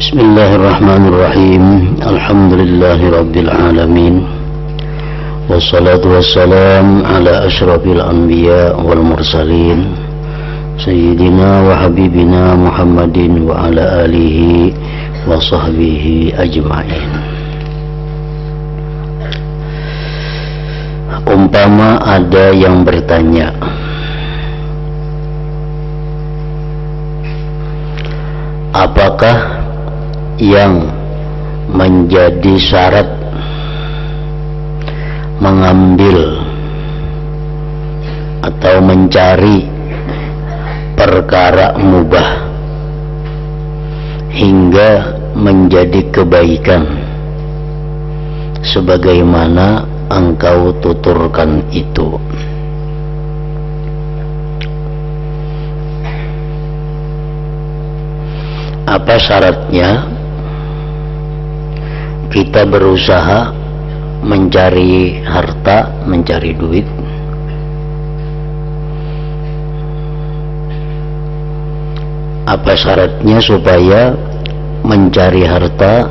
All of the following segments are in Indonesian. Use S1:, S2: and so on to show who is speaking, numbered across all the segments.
S1: Bismillahirrahmanirrahim. Alhamdulillahi rabbil alamin. Wassalatu wassalam ala asyrafil anbiya wal mursalin Sayyidina wa habibina Muhammadin wa ala alihi wa sahbihi ajma'in. Umpama ada yang bertanya, apakah yang menjadi syarat mengambil atau mencari perkara mubah hingga menjadi kebaikan sebagaimana engkau tuturkan itu? Apa syaratnya kita berusaha mencari harta, mencari duit? Apa syaratnya supaya mencari harta,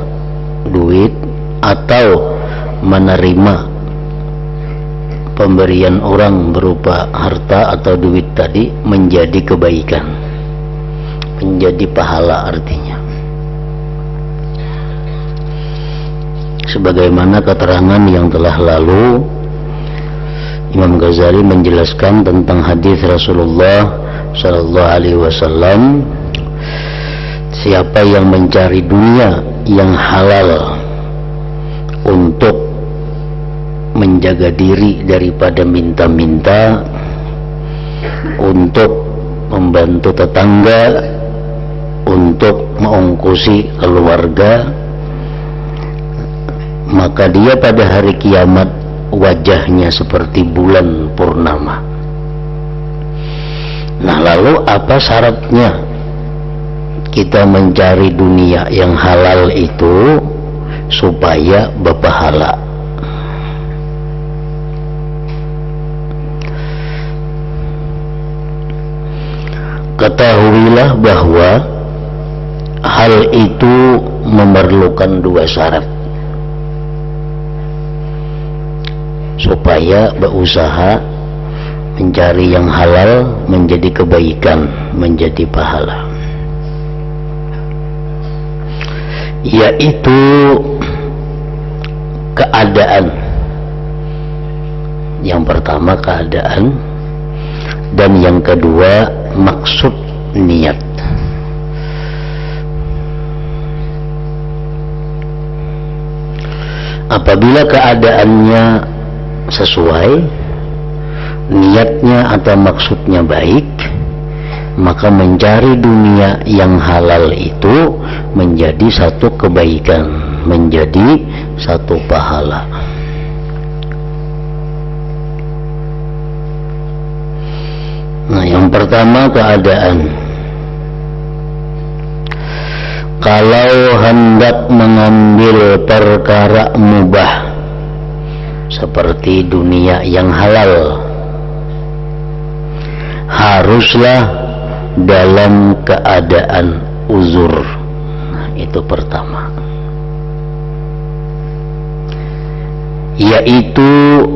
S1: duit, atau menerima pemberian orang berupa harta atau duit tadi menjadi kebaikan, menjadi pahala artinya? Sebagaimana keterangan yang telah lalu, Imam Ghazali menjelaskan tentang hadis Rasulullah sallallahu alaihi wasallam, siapa yang mencari dunia yang halal untuk menjaga diri daripada minta-minta, untuk membantu tetangga, untuk mengongkosi keluarga, maka dia pada hari kiamat wajahnya seperti bulan purnama. Nah, lalu apa syaratnya kita mencari dunia yang halal itu supaya berpahala? Ketahuilah bahwa hal itu memerlukan dua syarat supaya berusaha mencari yang halal menjadi kebaikan, menjadi pahala, yaitu keadaan. Yang pertama keadaan, dan yang kedua maksud, niat. Apabila keadaannya sesuai, niatnya atau maksudnya baik, maka mencari dunia yang halal itu menjadi satu kebaikan, menjadi satu pahala. Nah, yang pertama keadaan. Kalau hendak mengambil perkara mubah seperti dunia yang halal, haruslah dalam keadaan uzur. Nah, itu pertama, yaitu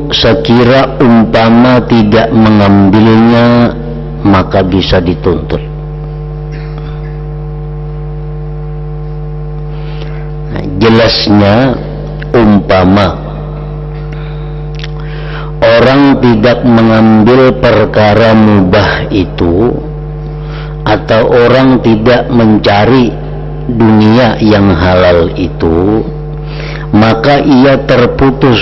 S1: sekira umpama tidak mengambilnya maka bisa dituntut. Nah, jelasnya umpama orang tidak mengambil perkara mubah itu, atau orang tidak mencari dunia yang halal itu, maka ia terputus,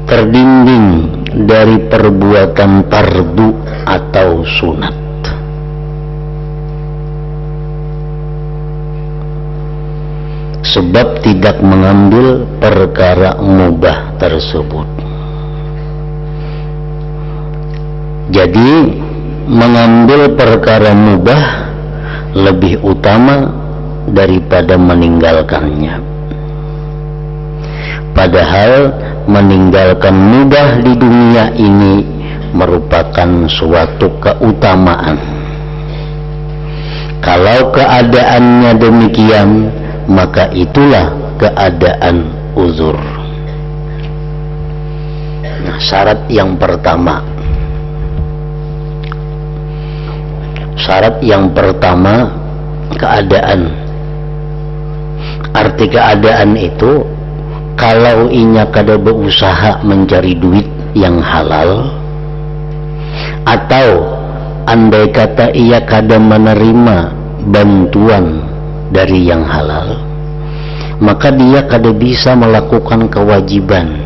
S1: terdinding dari perbuatan fardu atau sunat. Sebab tidak mengambil perkara mubah tersebut. Jadi mengambil perkara mubah lebih utama daripada meninggalkannya. Padahal meninggalkan mubah di dunia ini merupakan suatu keutamaan. Kalau keadaannya demikian, maka itulah keadaan uzur. Nah, syarat yang pertama. Syarat yang pertama, keadaan. Arti keadaan itu, kalau inya kada berusaha mencari duit yang halal, atau andai kata ia kada menerima bantuan dari yang halal, maka dia kada bisa melakukan kewajiban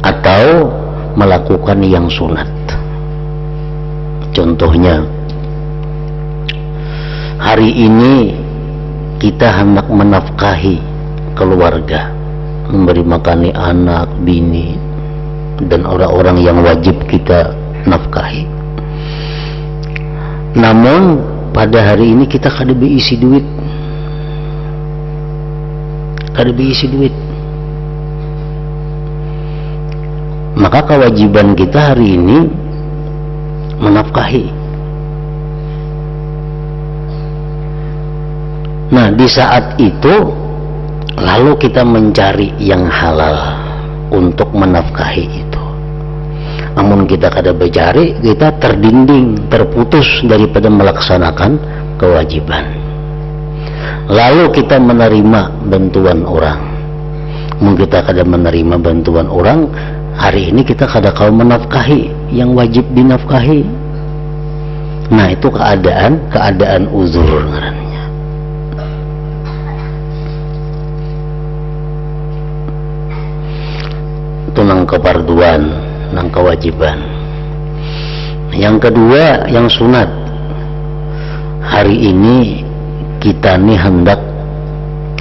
S1: atau melakukan yang sunat. Contohnya, hari ini kita hendak menafkahi keluarga, memberi makani anak, bini, dan orang-orang yang wajib kita nafkahi. Namun pada hari ini kita kada berisi duit, maka kewajiban kita hari ini menafkahi. Nah, di saat itu lalu kita mencari yang halal untuk menafkahi itu. Namun kita kada mencari, kita terdinding, terputus daripada melaksanakan kewajiban. Lalu kita menerima bantuan orang. Namun kita kada menerima bantuan orang, hari ini kita kada kau menafkahi yang wajib dinafkahi. Nah, itu keadaan uzur ngarannya. Itu nang keparduan, nang kewajiban. Yang kedua, yang sunat. Hari ini kita nih hendak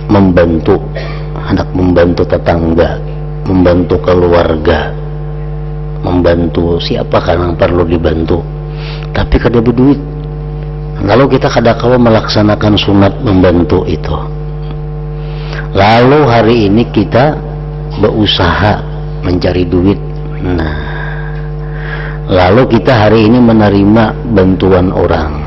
S1: membantu tetangga, membantu keluarga, membantu siapakah yang perlu dibantu, tapi kada berduit. Lalu kita kada kawa melaksanakan sunat membantu itu. Lalu hari ini kita berusaha mencari duit. Nah, lalu kita hari ini menerima bantuan orang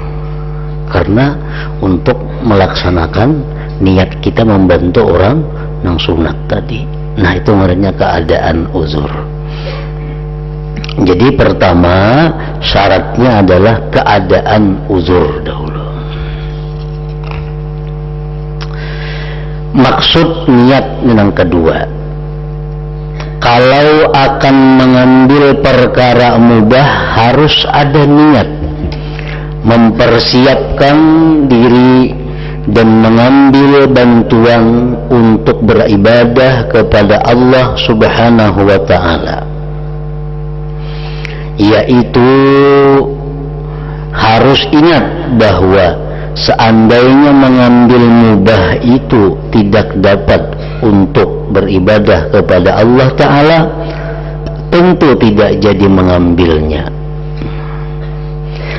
S1: karena untuk melaksanakan niat kita membantu orang yang sunat tadi. Nah, itu ngarannya keadaan uzur. Jadi pertama syaratnya adalah keadaan uzur dahulu. Maksud niat yang kedua, kalau akan mengambil perkara mubah harus ada niat, mempersiapkan diri dan mengambil bantuan untuk beribadah kepada Allah Subhanahu wa ta'ala, yaitu harus ingat bahwa seandainya mengambil mubah itu tidak dapat untuk beribadah kepada Allah Ta'ala, tentu tidak jadi mengambilnya.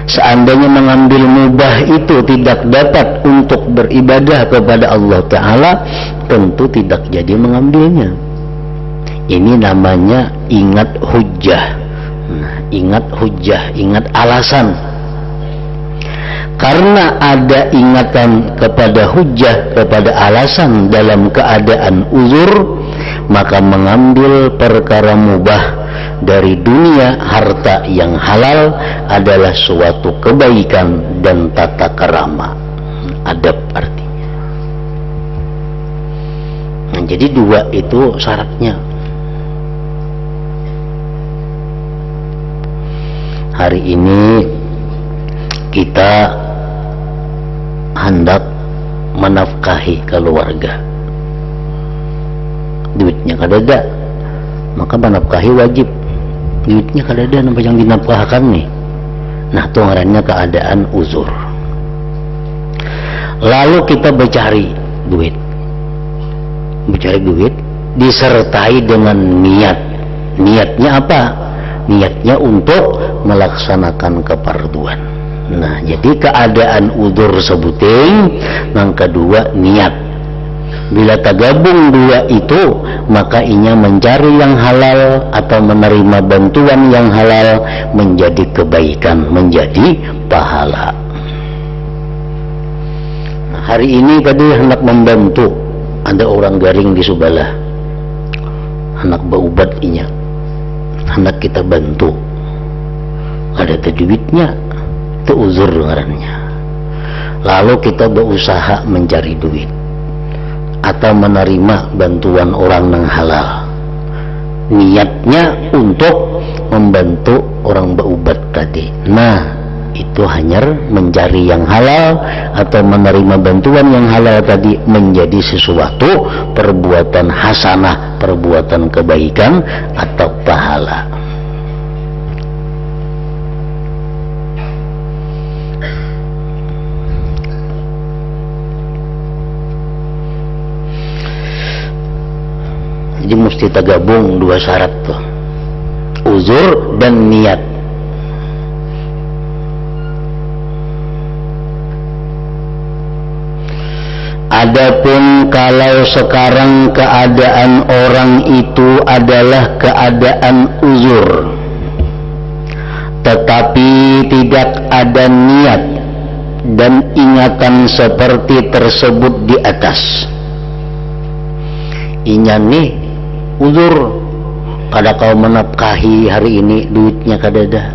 S1: Seandainya mengambil mubah itu tidak dapat untuk beribadah kepada Allah Ta'ala, tentu tidak jadi mengambilnya. Ini namanya ingat hujjah. Nah, ingat hujjah, ingat alasan. Karena ada ingatan kepada hujjah, kepada alasan dalam keadaan uzur, maka mengambil perkara mubah dari dunia harta yang halal adalah suatu kebaikan dan tata kerama, adab artinya. Nah, jadi dua itu syaratnya. Hari ini kita hendak menafkahi keluarga, duitnya kadada, maka menafkahi wajib. Duitnya kadada, nampak yang dinafkahkan nih. Nah, itu ngarannya keadaan uzur. Lalu kita mencari duit disertai dengan niat. Niatnya apa? Niatnya untuk melaksanakan keparduan. Nah, jadi keadaan uzur sebuting, yang kedua niat. Bila tergabung dua itu, maka inya mencari yang halal atau menerima bantuan yang halal menjadi kebaikan, menjadi pahala. hari ini tadi hendak membantu, ada orang garing di sebelah, hendak berobat inya, hendak kita bantu, ada duitnya, itu uzur ngarannya. Lalu kita berusaha mencari duit atau menerima bantuan orang yang halal, niatnya untuk membantu orang berobat tadi. Nah, itu hanya mencari yang halal atau menerima bantuan yang halal tadi menjadi sesuatu perbuatan hasanah, perbuatan kebaikan atau pahala. Jadi mesti tergabung dua syarat tuh, uzur dan niat. Adapun kalau sekarang keadaan orang itu adalah keadaan uzur, tetapi tidak ada niat dan ingatan seperti tersebut di atas, inya nih uzur, kada kau menafkahi hari ini duitnya kadada,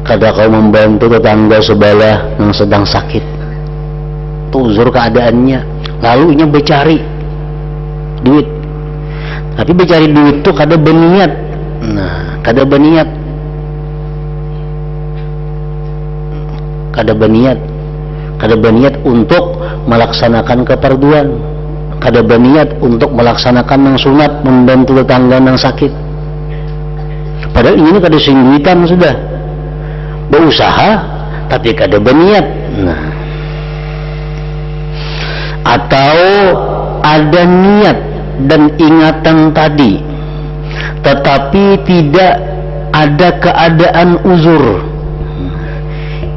S1: kada kau membantu tetangga sebelah yang sedang sakit, itu uzur keadaannya. Lalu inya becari duit, tapi becari duit tuh kada berniat. Nah, kada berniat, kada berniat untuk melaksanakan keperluan, kada berniat untuk melaksanakan yang sunat, membantu tetangga yang sakit. Padahal ini kada singguitan sudah berusaha tapi kada berniat. Nah, atau ada niat dan ingatan tadi tetapi tidak ada keadaan uzur,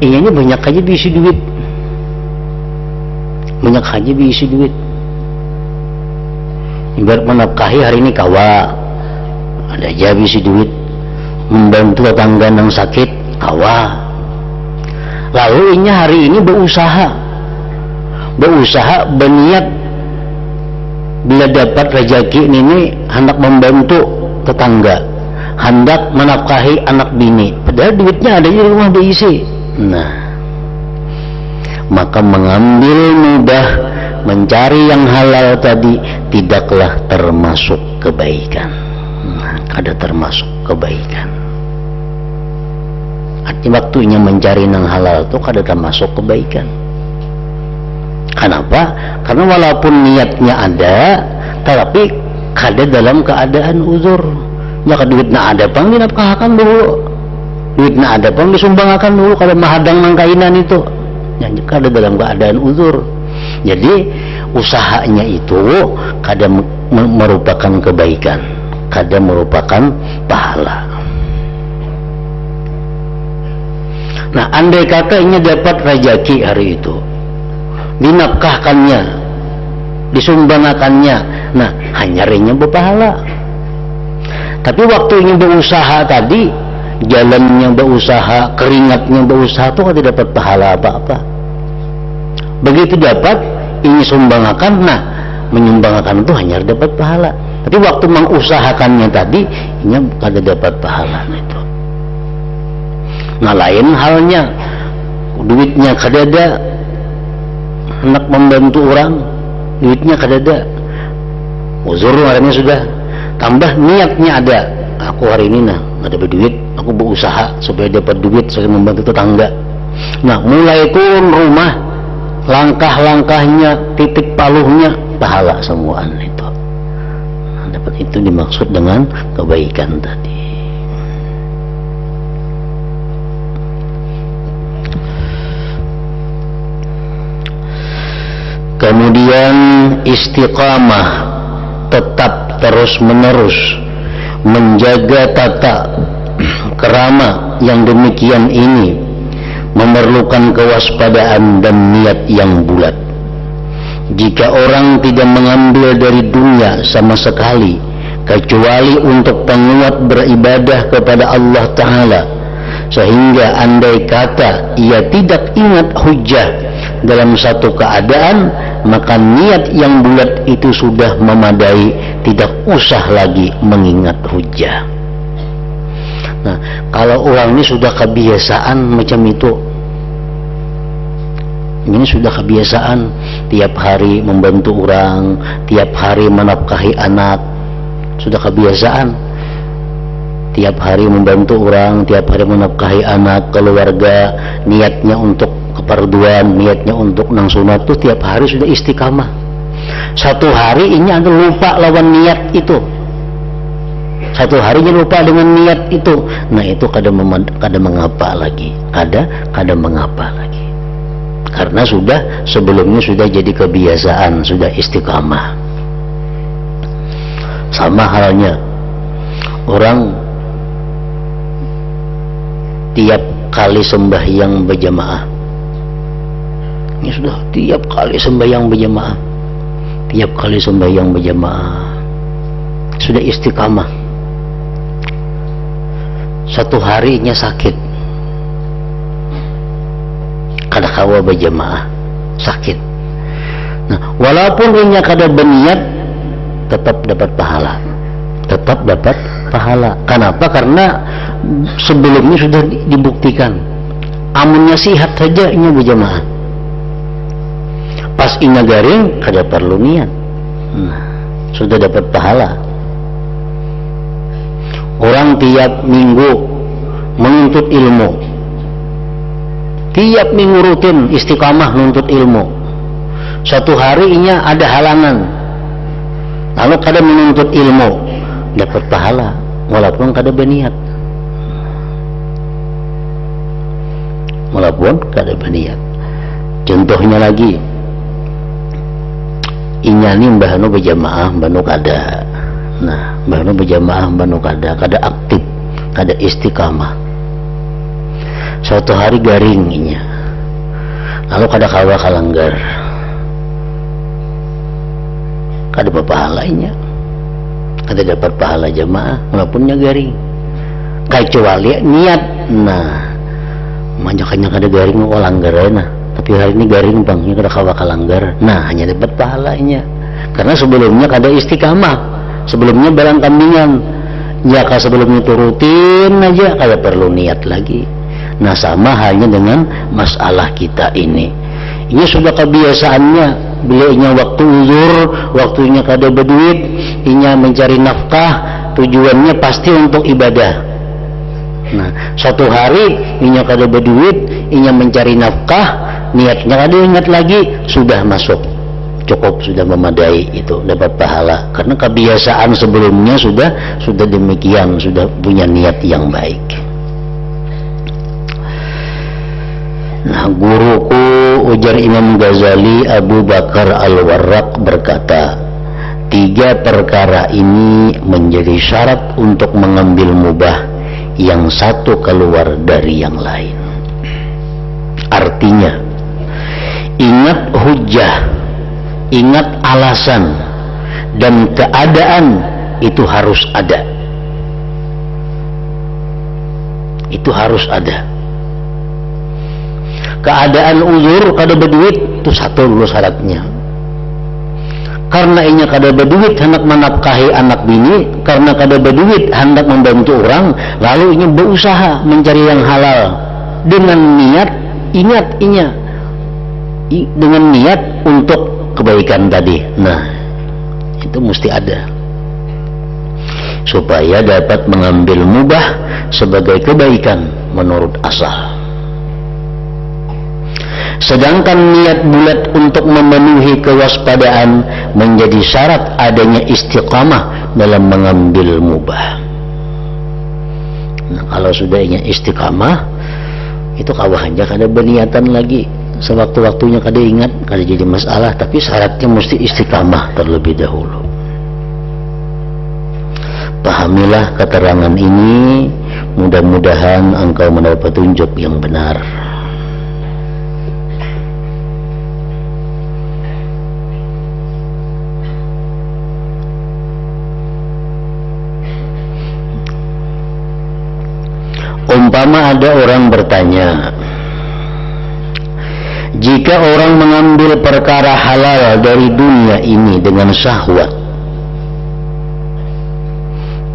S1: ini banyak aja diisi duit, banyak aja diisi duit. Ibarat menafkahi hari ini kawa, ada aja diisi duit, membantu tetangga yang sakit kawa. Lalu inya hari ini berusaha berniat bila dapat rezeki ini hendak membantu tetangga, hendak menafkahi anak bini, padahal duitnya ada di rumah diisi. Nah, maka mengambil mudah mencari yang halal tadi tidaklah termasuk kebaikan. Nah, kada termasuk kebaikan. Artinya waktunya mencari yang halal itu kada termasuk kebaikan. Kenapa? Karena walaupun niatnya ada, tetapi kada dalam keadaan uzur. Ya duitnya ada pang dinafkahkan dulu, duitnya ada pang disumbangkan dulu, kada mahadang nang kainan itu. Ya, kada dalam keadaan uzur. Jadi usahanya itu kada merupakan kebaikan, kada merupakan pahala. Nah, andai kata ini dapat rezeki hari itu, dinafkahkannya, disumbangkannya, nah hanyarinya berpahala. Tapi waktu ini berusaha tadi, jalannya berusaha, keringatnya berusaha itu tidak dapat pahala apa-apa. Begitu dapat ini sumbangkan, nah menyumbangkan itu hanya dapat pahala. Tapi waktu mengusahakannya tadi, ini kada dapat pahala itu. Nah, lain halnya duitnya kada ada, hendak membantu orang, duitnya kada ada, uzur orangnya sudah, tambah niatnya ada, aku hari ini nah ada berduit, aku berusaha supaya dapat duit supaya membantu tetangga. Nah, mulai turun rumah, langkah-langkahnya, titik paluhnya pahala semuaan itu. Nah, dapat itu dimaksud dengan kebaikan tadi. Kemudian istiqamah, tetap terus-menerus menjaga tata kerama yang demikian ini memerlukan kewaspadaan dan niat yang bulat. Jika orang tidak mengambil dari dunia sama sekali kecuali untuk penguat beribadah kepada Allah Ta'ala, sehingga andai kata ia tidak ingat hujjah dalam satu keadaan, maka niat yang bulat itu sudah memadai, tidak usah lagi mengingat hujjah. Nah, kalau orang ini sudah kebiasaan macam itu, ini sudah kebiasaan tiap hari membantu orang, tiap hari menafkahi anak, sudah kebiasaan tiap hari membantu orang, tiap hari menafkahi anak, keluarga, niatnya untuk keperduan, niatnya untuk nang sunat itu tiap hari sudah istiqamah. Satu hari ini ada lupa lawan niat itu, satu harinya lupa dengan niat itu. Nah, itu kada mengapa lagi, kada mengapa lagi, karena sudah sebelumnya sudah jadi kebiasaan, sudah istiqamah. Sama halnya orang tiap kali sembahyang berjamaah, ini sudah tiap kali sembahyang berjamaah, tiap kali sembahyang berjamaah sudah istiqamah. Satu harinya sakit, kada kawa berjamaah, sakit. Nah, walaupun inya kada berniat, tetap dapat pahala, tetap dapat pahala. Kenapa? Karena sebelumnya sudah dibuktikan, amunnya sihat saja inya berjamaah, pas inya garing kada perlu niat, nah, sudah dapat pahala. Orang tiap minggu menuntut ilmu, tiap minggu rutin istiqamah menuntut ilmu, suatu hari inya ada halangan, lalu kada menuntut ilmu, dapat pahala walaupun kada berniat, walaupun kada berniat. Contohnya lagi, inya ni mbahnu berjamaah, mbahnu kada. Nah, mbahnu berjamaah, mbahnu kada aktif, kada istiqamah. Suatu hari garing inya, lalu kada kawa kalanggar, kada berpahala inya, kada dapat pahala jamaah walaupun nya garing, kecuali niat. Nah, manjakannya kada garing kok langgar na, tapi hari ini garing bang, nya kada kawa kalanggar, nah hanya dapat pahalanya karena sebelumnya kada istiqamah, sebelumnya barang kambingan. Jika sebelumnya itu rutin aja, kada perlu niat lagi. Nah, sama halnya dengan masalah kita ini. Ini sudah kebiasaannya, bila inya waktu uzur, waktunya kada berduit, inya mencari nafkah, tujuannya pasti untuk ibadah. Nah, satu hari inya kada berduit, inya mencari nafkah, niatnya kada ingat lagi, sudah masuk, cukup, sudah memadai, itu dapat pahala karena kebiasaan sebelumnya sudah demikian, sudah punya niat yang baik. Nah, guruku, ujar Imam Ghazali, Abu Bakar Al-Warraq berkata, 3 perkara ini menjadi syarat untuk mengambil mubah, yang satu keluar dari yang lain. Artinya, ingat hujjah, ingat alasan, dan keadaan itu harus ada. Itu harus ada. Keadaan uzur kada berduit itu satu dulu syaratnya. Karena inya kada berduit hendak menafkahi anak bini, karena kada berduit hendak membantu orang, lalu inya berusaha mencari yang halal dengan niat, ingat inya dengan niat untuk kebaikan tadi. Nah, itu mesti ada supaya dapat mengambil mubah sebagai kebaikan menurut asal. Sedangkan niat bulat untuk memenuhi kewaspadaan menjadi syarat adanya istiqamah dalam mengambil mubah. Nah, kalau sudah istiqamah, itu kawahannya kada berniatan lagi, sewaktu-waktunya kada ingat, kada jadi masalah, tapi syaratnya mesti istiqamah terlebih dahulu. Pahamilah keterangan ini, mudah-mudahan engkau mendapat petunjuk yang benar. Umpama ada orang bertanya, jika orang mengambil perkara halal dari dunia ini dengan syahwat,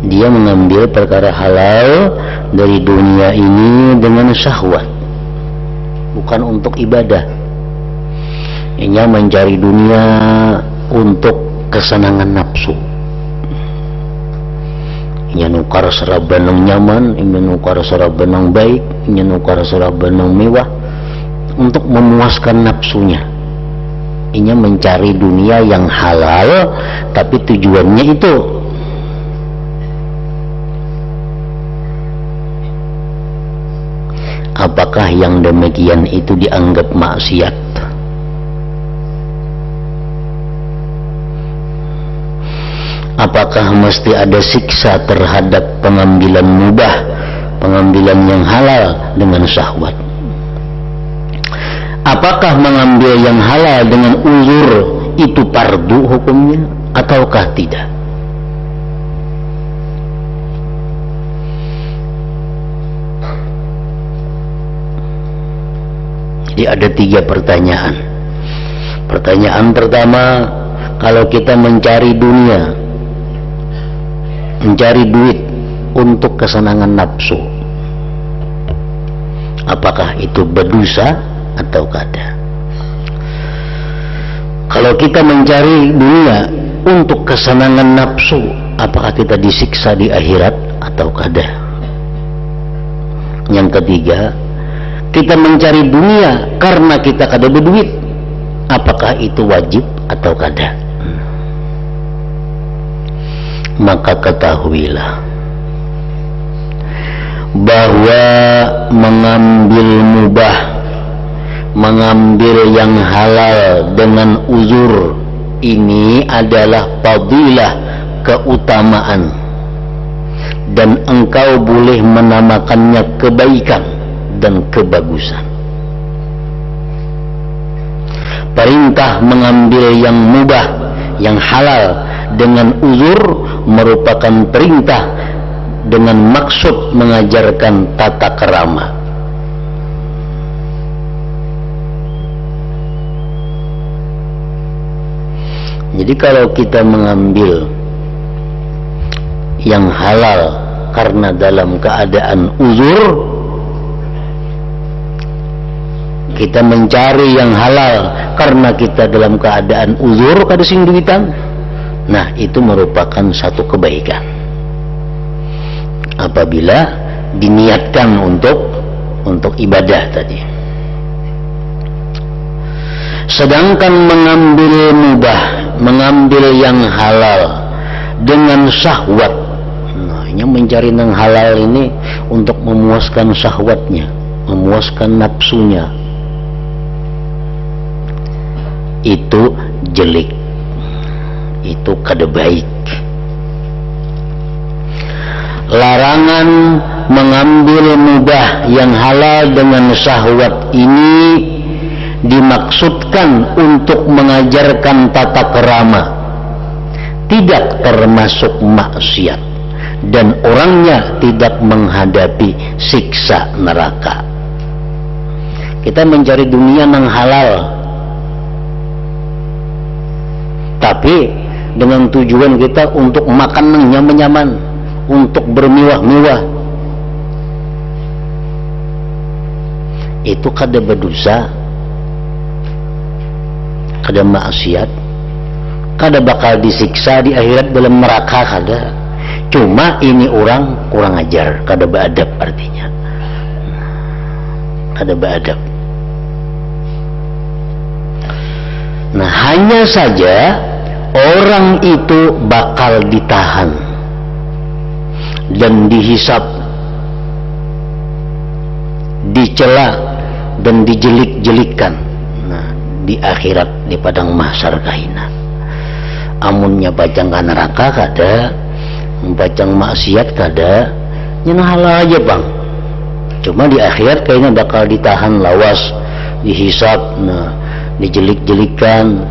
S1: dia mengambil perkara halal dari dunia ini dengan syahwat, bukan untuk ibadah. Ia mencari dunia untuk kesenangan nafsu. Ia nukar sarabanang nyaman, ia nukar sarabanang baik, ia nukar sarabanang mewah untuk memuaskan nafsunya. Ia mencari dunia yang halal, tapi tujuannya itu. Apakah yang demikian itu dianggap maksiat? Apakah mesti ada siksa terhadap pengambilan mubah, pengambilan yang halal dengan syahwat? Apakah mengambil yang halal dengan uzur itu fardu hukumnya ataukah tidak? Jadi ada 3 pertanyaan. Pertanyaan pertama, kalau kita mencari dunia, mencari duit untuk kesenangan nafsu, apakah itu berdosa atau kada? Kalau kita mencari dunia untuk kesenangan nafsu, apakah kita disiksa di akhirat atau kada? Yang ketiga, kita mencari dunia karena kita kada berduit, apakah itu wajib atau kada? Maka ketahuilah bahwa mengambil mubah, mengambil yang halal dengan uzur ini adalah fadilah, keutamaan, dan engkau boleh menamakannya kebaikan dan kebagusan. Perintah mengambil yang mubah, yang halal dengan uzur merupakan perintah dengan maksud mengajarkan tata kerama. Jadi kalau kita mengambil yang halal karena dalam keadaan uzur, kita mencari yang halal karena kita dalam keadaan uzur kada sing duitan, nah itu merupakan satu kebaikan apabila diniatkan untuk ibadah tadi. Sedangkan mengambil mubah, mengambil yang halal dengan syahwat, nah ini mencari yang halal ini untuk memuaskan syahwatnya, memuaskan nafsunya, itu jelek, itu kada baik. Larangan mengambil mubah yang halal dengan syahwat ini dimaksudkan untuk mengajarkan tata kerama, tidak termasuk maksiat, dan orangnya tidak menghadapi siksa neraka. Kita mencari dunia yang halal, tapi dengan tujuan kita untuk makan yang nyaman-nyaman, untuk bermewah-mewah, itu kada berdosa, kada maksiat, kada bakal disiksa di akhirat dalam neraka, kada. Cuma ini orang kurang ajar, kada beradab, artinya kada beradab. Nah, hanya saja orang itu bakal ditahan dan dihisap, dicela dan dijelik-jelikan, nah, di akhirat, di padang mahsyar kahina. Amunnya bacang ka neraka kada, bacang maksiat kada, nyen halal aja bang. Cuma di akhirat kayaknya bakal ditahan lawas, dihisap, nah, dijelik-jelikan.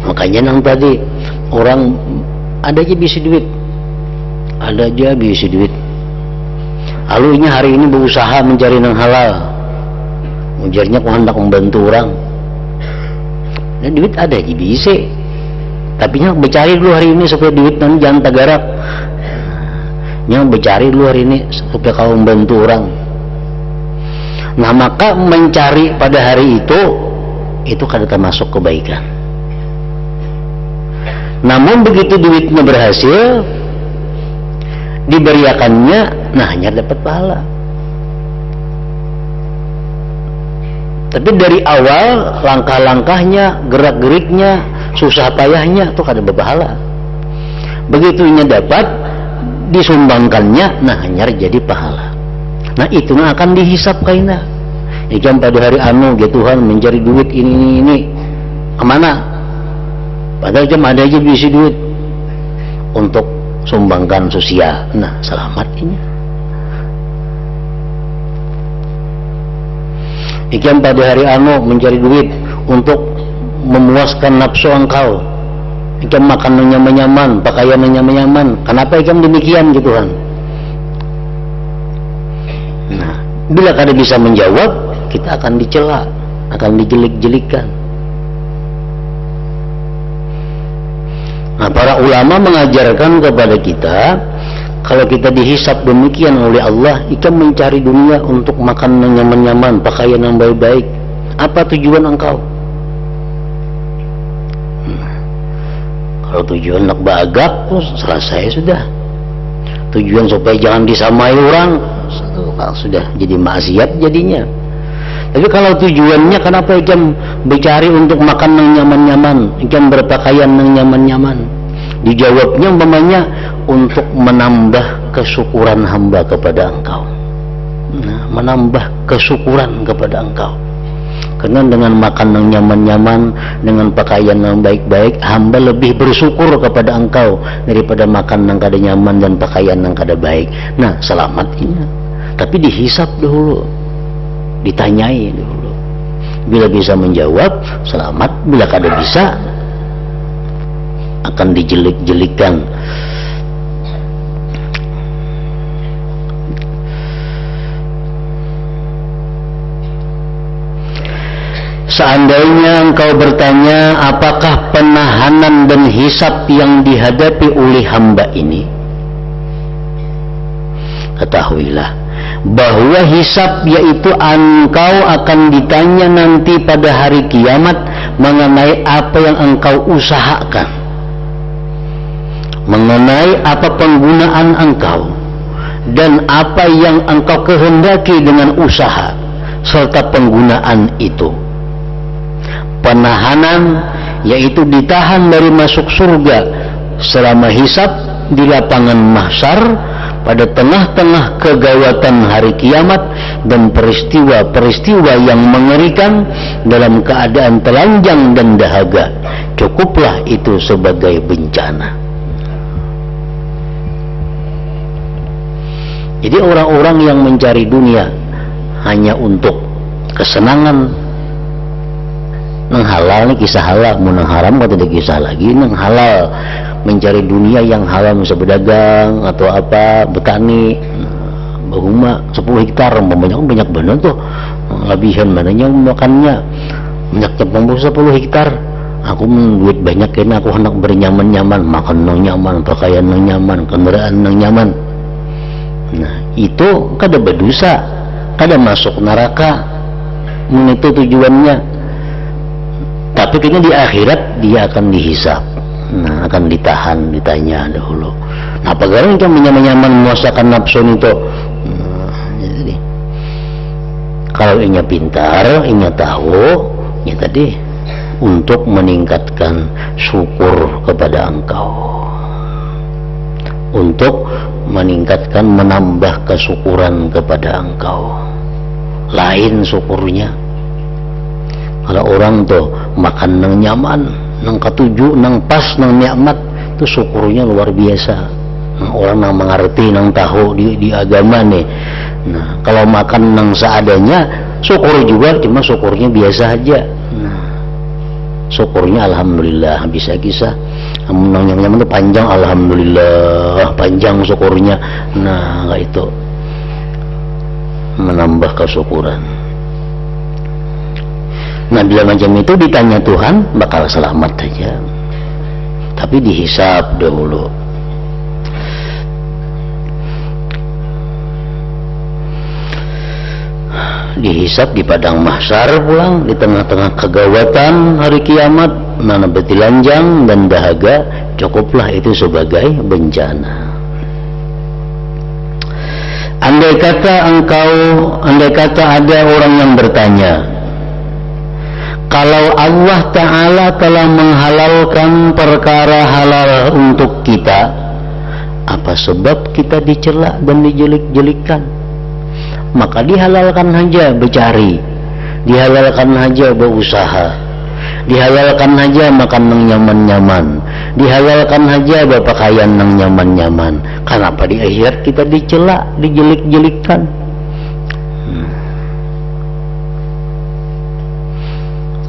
S1: Makanya nang tadi orang ada aja bisi duit, ada aja bisi duit. Alunya hari ini berusaha mencari yang halal, mencarinya ku hendak membantu orang. Dan duit ada aja bisa, tapi nya bercari dulu hari ini supaya duit nanti jangan tagarak. Nya bercari dulu hari ini supaya kau membantu orang. Nah maka mencari pada hari itu kada termasuk kebaikan. Namun begitu duitnya berhasil diberiakannya, nah hanya dapat pahala. Tapi dari awal langkah-langkahnya, gerak-geriknya, susah payahnya itu kada berpahala. Begitu ini dapat disumbangkannya, nah hanya jadi pahala. Nah itu akan dihisap kaina. Ikan pada hari anu ya Tuhan mencari duit ini kemana? Padahal jam ada aja bisi duit untuk sumbangkan sosial. Nah selamat ini. Ikan pada hari anu mencari duit untuk memuaskan nafsu engkau. Ikan makan nyaman-nyaman, pakaian nyaman-nyaman. Kenapa ikan demikian gitu Tuhan? Nah, bila kada bisa menjawab, kita akan dicela, akan dijelik-jelikan. Nah, para ulama mengajarkan kepada kita, kalau kita dihisap demikian oleh Allah, ikan mencari dunia untuk makan yang nyaman-nyaman, pakaian yang baik-baik. Apa tujuan engkau? Kalau tujuan nak bagak, selesai sudah. Tujuan supaya jangan disamai orang, sudah jadi maksiat jadinya. Tapi kalau tujuannya kenapa ikan bercari untuk makan yang nyaman-nyaman, ikan berpakaian yang nyaman-nyaman? Dijawabnya umpamanya untuk menambah kesyukuran hamba kepada engkau. Nah, menambah kesyukuran kepada engkau. Karena dengan makan yang nyaman-nyaman, dengan pakaian yang baik-baik, hamba lebih bersyukur kepada engkau daripada makan yang kada nyaman dan pakaian yang kada baik. Nah, selamat ini. Tapi dihisap dulu, ditanyai dulu. Bila bisa menjawab, selamat. Bila kada bisa, akan dijelik-jelikan. Seandainya engkau bertanya apakah penahanan dan hisab yang dihadapi oleh hamba ini, ketahuilah bahwa hisab yaitu engkau akan ditanya nanti pada hari kiamat mengenai apa yang engkau usahakan, mengenai apa penggunaan engkau dan apa yang engkau kehendaki dengan usaha serta penggunaan itu. Penahanan yaitu ditahan dari masuk surga selama hisab di lapangan mahsyar pada tengah-tengah kegawatan hari kiamat dan peristiwa-peristiwa yang mengerikan dalam keadaan telanjang dan dahaga. Cukuplah itu sebagai bencana. Jadi orang-orang yang mencari dunia hanya untuk kesenangan, nang halal ni kisah halal, mau nang haram kata dia kisah lagi. Nang halal mencari dunia yang halal, bisa berdagang atau apa, bertani, berumah 10 hektar, banyak benar tuh, lebihan mananya makannya, banyak cepung 10 hektar. Aku duit banyak kena, aku hendak bernyaman-nyaman, makan nang nyaman, pakaian nang nyaman, kendaraan nang nyaman. Nah itu kada berdosa, kada masuk neraka, itu tujuannya. Tapi kayaknya di akhirat dia akan dihisap. Nah, akan ditahan, ditanya dahulu. Nah, apakah kan nyaman-nyaman memuasakan nafsu itu? Nah, jadi kalau inya pintar, inya tahu, ya tadi untuk meningkatkan syukur kepada engkau, untuk meningkatkan, menambah kesyukuran kepada engkau. Lain syukurnya. Kalau orang tuh makan nang nyaman, nang ketujuh, nang pas, nang nikmat, itu syukurnya luar biasa. Nah, orang nang mengerti, nang tahu di agama nih. Nah, kalau makan nang seadanya, syukur juga, cuma syukurnya biasa aja. Nah, syukurnya alhamdulillah bisa kisah. nyaman itu panjang, alhamdulillah, panjang syukurnya. Nah, itu menambah kesyukuran. Nah, bila macam itu ditanya Tuhan bakal selamat saja, tapi dihisab dahulu. Dihisab di padang mahsyar pulang, di tengah-tengah kegawatan hari kiamat, mana betilanjang dan dahaga, cukuplah itu sebagai bencana. Andai kata ada orang yang bertanya, kalau Allah Ta'ala telah menghalalkan perkara halal untuk kita, apa sebab kita dicela dan dijelik-jelikkan? Maka dihalalkan saja bercari, dihalalkan saja berusaha, dihalalkan saja makan yang nyaman-nyaman, dihalalkan saja berpakaian yang nyaman-nyaman. Kenapa di akhirat kita dicela, dijelik-jelikkan?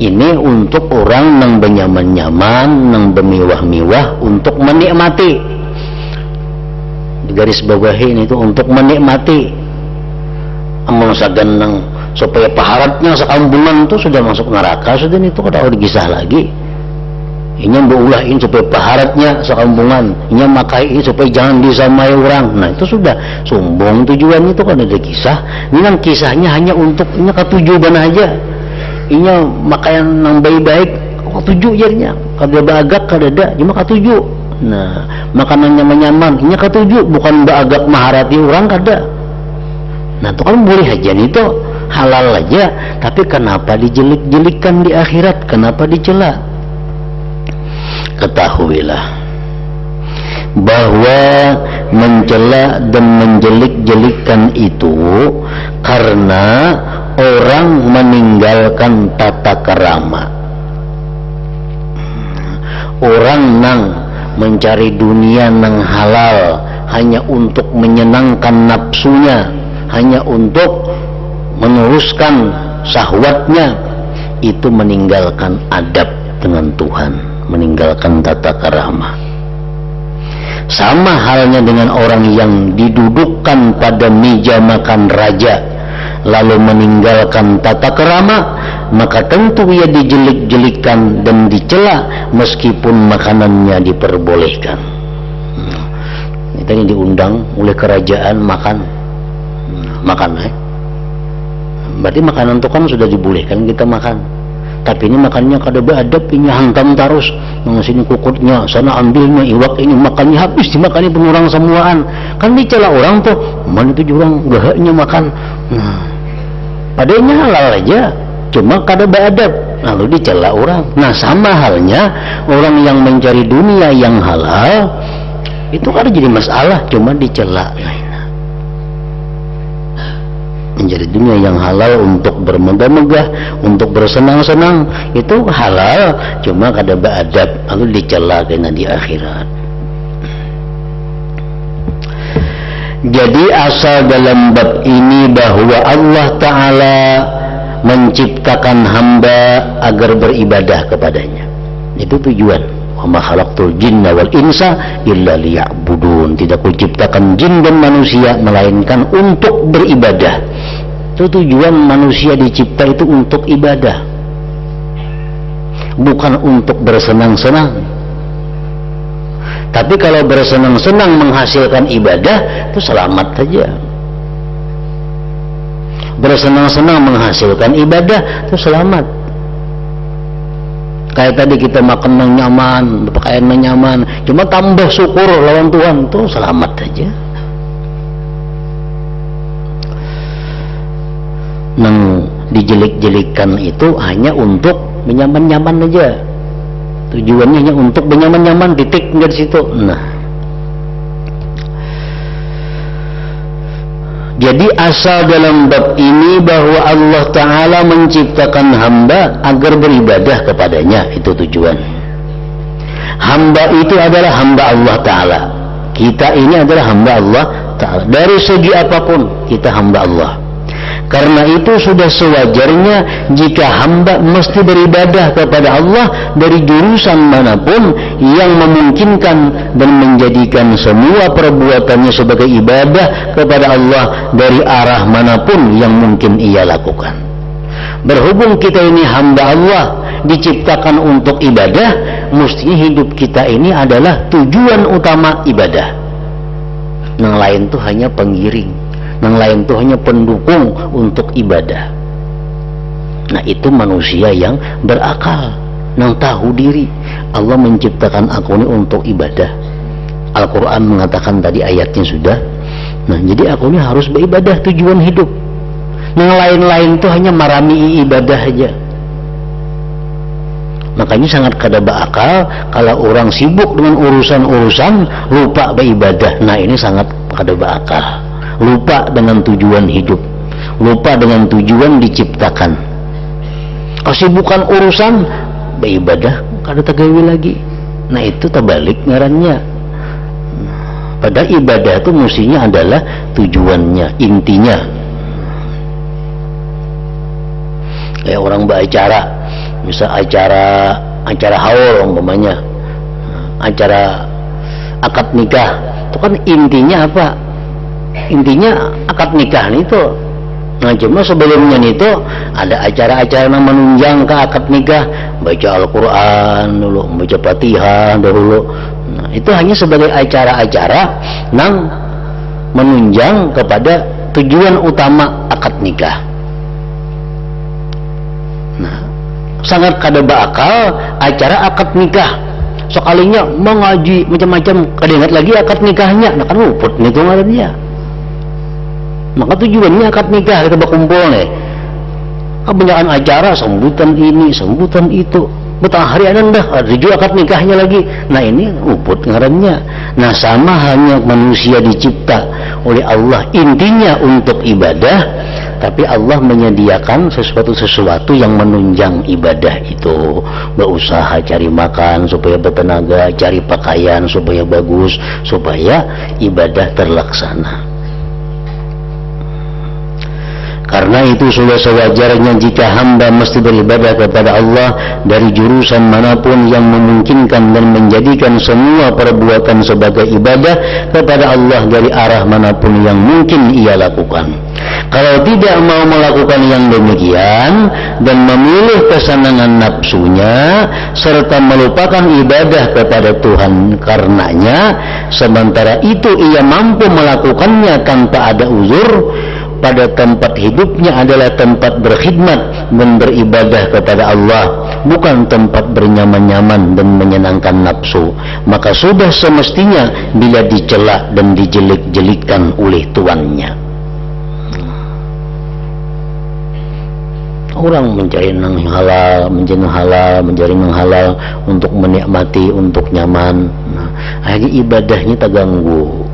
S1: Ini untuk orang yang bernyaman-nyaman, yang bermewah-mewah, untuk menikmati. Di garis bawahi ini itu untuk menikmati. Amal saganang supaya paharatnya sekampungan itu sudah masuk neraka, sudah itu kada dikisah lagi. Ini beulahin supaya paharatnya sekampungan, ini makai ini supaya jangan disamai orang. Nah itu sudah sombong tujuannya itu kan ada kisah. Ini kan kisahnya hanya untuk ini ketujuan aja. Ini makaian yang baik-baik ketujuh jadinya, kada bagak kada ada, cuma ketujuh. Nah makanan nyaman-nyaman, ini ketujuh, bukan bagak maharati orang kada. Nah itu kan boleh aja nih itu halal aja, tapi kenapa dijelik-jelikkan di akhirat? Kenapa dicela? Ketahuilah bahwa mencela dan menjelik-jelikkan itu karena orang meninggalkan tata kerama. Orang nang mencari dunia nang halal hanya untuk menyenangkan nafsunya, hanya untuk meneruskan syahwatnya, itu meninggalkan adab dengan Tuhan, meninggalkan tata kerama. Sama halnya dengan orang yang didudukkan pada meja makan raja lalu meninggalkan tata kerama, maka tentu ia dijelik-jelikkan dan dicela meskipun makanannya diperbolehkan. Kita ini diundang oleh kerajaan makan, berarti makanan itu kan sudah dibolehkan kita makan, tapi ini makannya kada beadab, ini hantam terus, yang sini kukutnya, sana ambilnya, iwak ini makannya habis, dimakani pengurang semuaan, kan dicela orang tuh, mana itu orang gahaknya makan. Nah, padanya halal aja, cuma kada beadab, lalu dicela orang. Nah sama halnya orang yang mencari dunia yang halal, itu kada jadi masalah, cuma dicela. Menjadi dunia yang halal untuk bermegah-megah, untuk bersenang-senang, itu halal, cuma kada beadab, lalu dicela kena di akhirat. Jadi asal dalam bab ini bahwa Allah Ta'ala menciptakan hamba agar beribadah kepadanya, itu tujuan. Wa ma khalaqtul jinna wal insa illa liya'budun. Tidak kuciptakan jin dan manusia melainkan untuk beribadah. Itu tujuan manusia dicipta itu untuk ibadah, bukan untuk bersenang-senang. Tapi kalau bersenang-senang menghasilkan ibadah, itu selamat saja. Bersenang-senang menghasilkan ibadah, itu selamat. Kayak tadi kita makan yang nyaman, pakaian yang nyaman, cuma tambah syukur lawan Tuhan, itu selamat saja. Nang dijelik-jelikkan itu hanya untuk menyaman-nyaman aja. Tujuannya hanya untuk menyaman-nyaman, titik dari situ. Nah, jadi asal dalam bab ini bahwa Allah Ta'ala menciptakan hamba agar beribadah kepadanya, itu tujuan. Hamba itu adalah hamba Allah Ta'ala. Kita ini adalah hamba Allah Ta'ala. Dari segi apapun kita hamba Allah. Karena itu sudah sewajarnya jika hamba mesti beribadah kepada Allah dari jurusan manapun yang memungkinkan dan menjadikan semua perbuatannya sebagai ibadah kepada Allah dari arah manapun yang mungkin ia lakukan. Berhubung kita ini hamba Allah, diciptakan untuk ibadah, mestinya hidup kita ini adalah tujuan utama ibadah. Yang lain itu hanya penggiring, yang lain itu hanya pendukung untuk ibadah. Nah, itu manusia yang berakal, yang tahu diri. Allah menciptakan aku ini untuk ibadah. Al-Quran mengatakan tadi ayatnya sudah. Nah, jadi aku ini harus beribadah, tujuan hidup. Yang lain-lain itu hanya marami ibadah aja. Makanya sangat kada berakal kalau orang sibuk dengan urusan-urusan lupa beribadah. Nah, ini sangat kada berakal. Lupa dengan tujuan hidup, lupa dengan tujuan diciptakan. Kesibukan urusan beribadah kada tagawi lagi. Nah, itu terbalik ngarannya. Pada ibadah itu mestinya adalah tujuannya, intinya. Kayak orang beracara, misal acara haul umpamanya, acara akad nikah, itu kan intinya apa? Intinya akad nikah itu. Nah, cuma sebelumnya itu ada acara-acara yang menunjang ke akad nikah, baca Al-Quran dulu, baca Fatihah dahulu. Nah, itu hanya sebagai acara-acara yang menunjang kepada tujuan utama akad nikah. Nah, sangat kada berakal acara akad nikah. Sekalinya mengaji macam-macam, kada ingat lagi akad nikahnya. Nah, kan luput nih tuh ngarannya. Maka tujuannya akad nikah kita berkumpul nih. Kebanyakan acara sambutan ini, sambutan itu. Betah hari anda ada juga akad nikahnya lagi. Nah, ini luput ngarannya. Nah, sama hanya manusia dicipta oleh Allah intinya untuk ibadah, tapi Allah menyediakan sesuatu yang menunjang ibadah itu. Berusaha cari makan supaya bertenaga, cari pakaian supaya bagus, supaya ibadah terlaksana. Karena itu sudah sewajarnya jika hamba mesti beribadah kepada Allah dari jurusan manapun yang memungkinkan dan menjadikan semua perbuatan sebagai ibadah kepada Allah dari arah manapun yang mungkin ia lakukan. Kalau tidak mau melakukan yang demikian dan memilih kesenangan nafsunya serta melupakan ibadah kepada Tuhan karenanya, sementara itu ia mampu melakukannya tanpa ada uzur, pada tempat hidupnya adalah tempat berkhidmat dan beribadah kepada Allah, bukan tempat bernyaman-nyaman dan menyenangkan nafsu, maka sudah semestinya bila dicela dan dijelik-jelikkan oleh tuannya. Orang mencari yang halal, mencari yang halal untuk menikmati, untuk nyaman. Nah, akhirnya ibadahnya terganggu,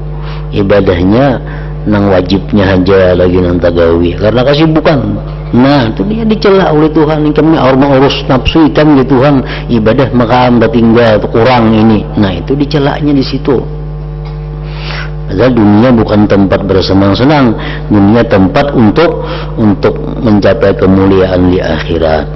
S1: ibadahnya nang wajibnya aja lagi nang tagawi karena kesibukan. Nah, itu dia dicela oleh Tuhan. Kami orang urus nafsu ikan di Tuhan, ibadah makam tinggal kurang ini. Nah, itu dicelaknya di situ. Padahal dunia bukan tempat bersenang-senang, dunia tempat untuk mencapai kemuliaan di akhirat.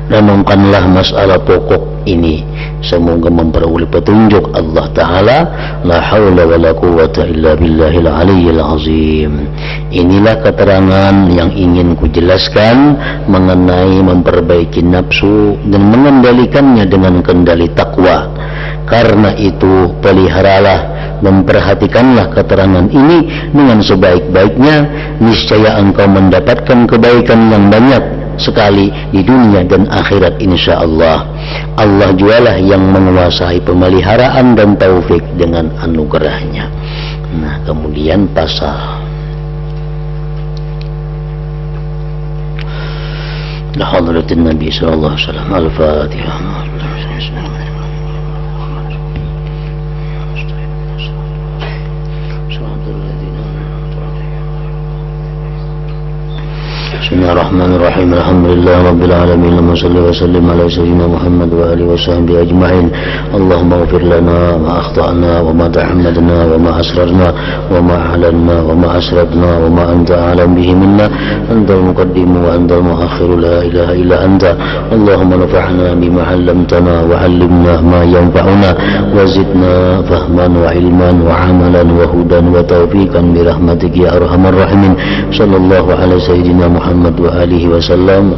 S1: Renungkanlah masalah pokok ini, semoga memperoleh petunjuk Allah Ta'ala. La hawla wa la quwwata illa billahil aliyyil azim. Inilah keterangan yang ingin kujelaskan mengenai memperbaiki nafsu dan mengendalikannya dengan kendali takwa. Karena itu peliharalah, memperhatikanlah keterangan ini dengan sebaik-baiknya, niscaya engkau mendapatkan kebaikan yang banyak sekali di dunia dan akhirat insyaallah. Allah jualah yang menguasai pemeliharaan dan taufik dengan anugerahnya. Nah, kemudian pasal Hadratin Nabi sallallahu alaihi wasallam. Al-Fatihah. Bismillahirrahmanirrahim. Alhamdulillah rabbil alamin. Allahumma shalli wa sallim ala sayyidina Muhammad wa alihi wa sahbihi ajma'in. Allahumma ighfir lana ma akhta'na wa ma tahammadna wa ma asrarna wa ma a'lanna wa ma asrafna wa ma anta a'lam bihi minna. Antal muqaddim wa antal muakhir, la ilaha illa anta. Allahumma nafa'na bima 'allamtana wa 'allimna ma yanfa'una wa zidna fahman wa ilman wa 'amalan wa hudan wa tawfiqan bi rahmatika ya arhamar rahimin. Sallallahu ala sayyidina Muhammad wa alihi wa sallam.